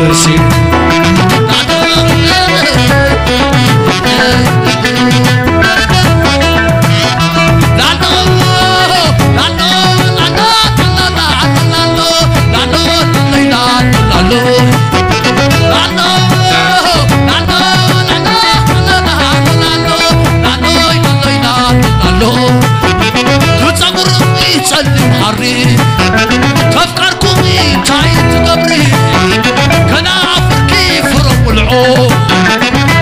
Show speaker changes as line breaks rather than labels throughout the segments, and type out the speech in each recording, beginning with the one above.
دسي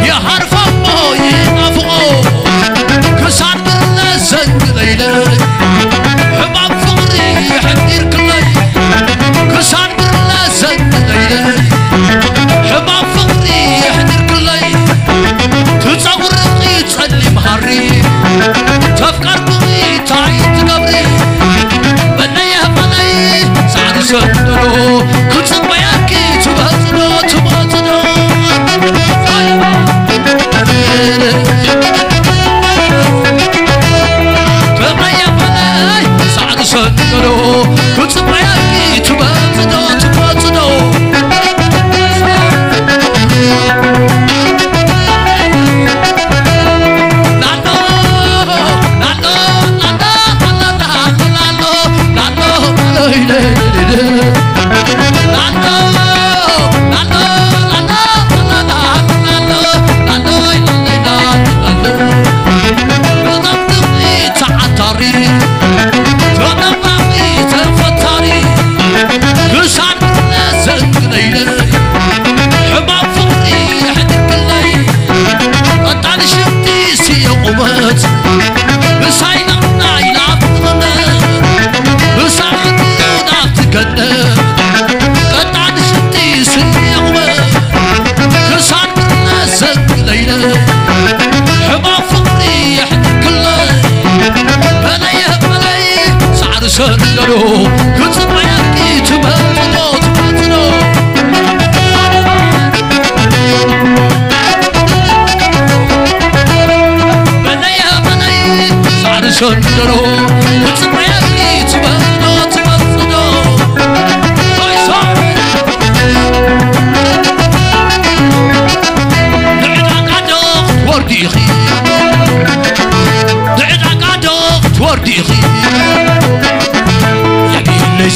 يا حرف أمي أفقو كسر بالنسج ليلة حباب فقري حدير كلي كسر بالنسج ليلة حباب فقري حدير كلي تصور رقي تصلي مهري تفكر بغي تعيد قبري بني بني سعد سندرو كنت بياكي تبهزنو تبهزنو تبني بني سعد سندرو كنت بياكي تبهزنو تبهزنو سندرو كنت بياكي تبهزنو تبهزنو بنيها بني سعد سندرو كنت بياكي تبهزنو تبهزنو دعنا قادوخ توردي خي دعنا قادوخ توردي خي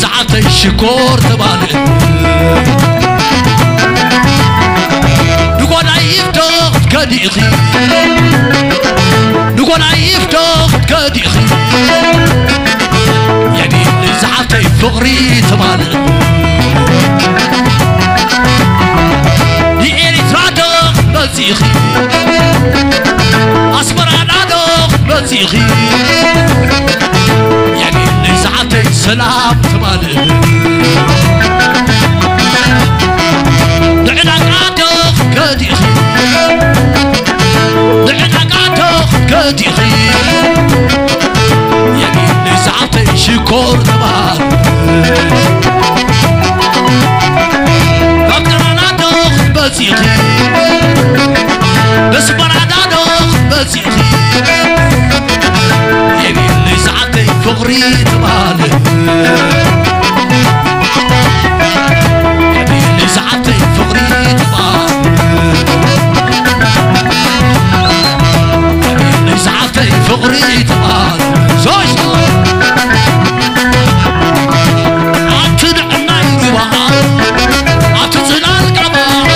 ساعتي الشكور تبالي نقول عيف تاخد كديخي نقول عيف تاخد كديخي يعني اللي ساعتي فقري تبالي يقيني ترادخ مزيخي أصبر على دخ مزيخي يعني اللي ساعتي سلام تبالي دعنا قادخ كديخي دعنا قادخ كديخي يعني اللي ساعتي شكور تبالي فقر على دخ مزيخي اصبر على دخ مزيخي يعني اللي ساعتي فقري تبالي يعني اللي ساعتي فقري تبالي يعني اللي ساعتي فقري تبالي زوج عتدعنا يروها عتزنا القبار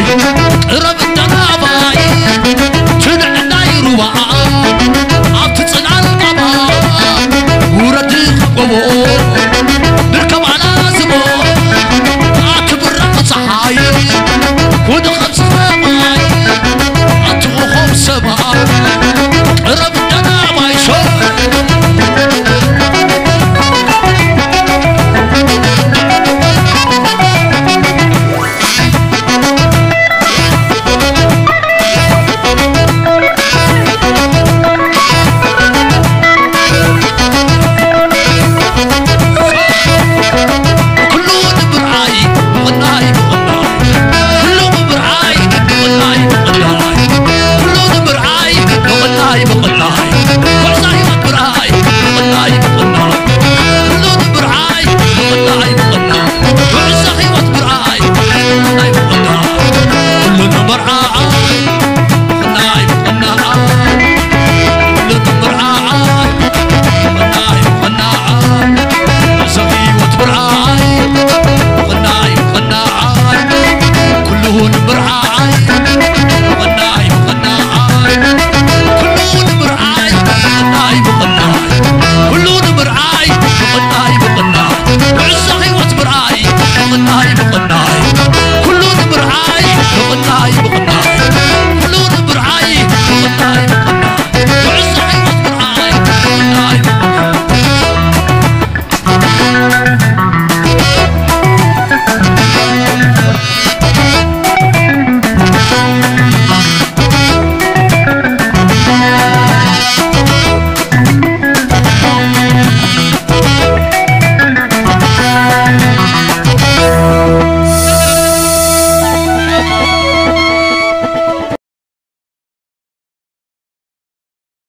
أي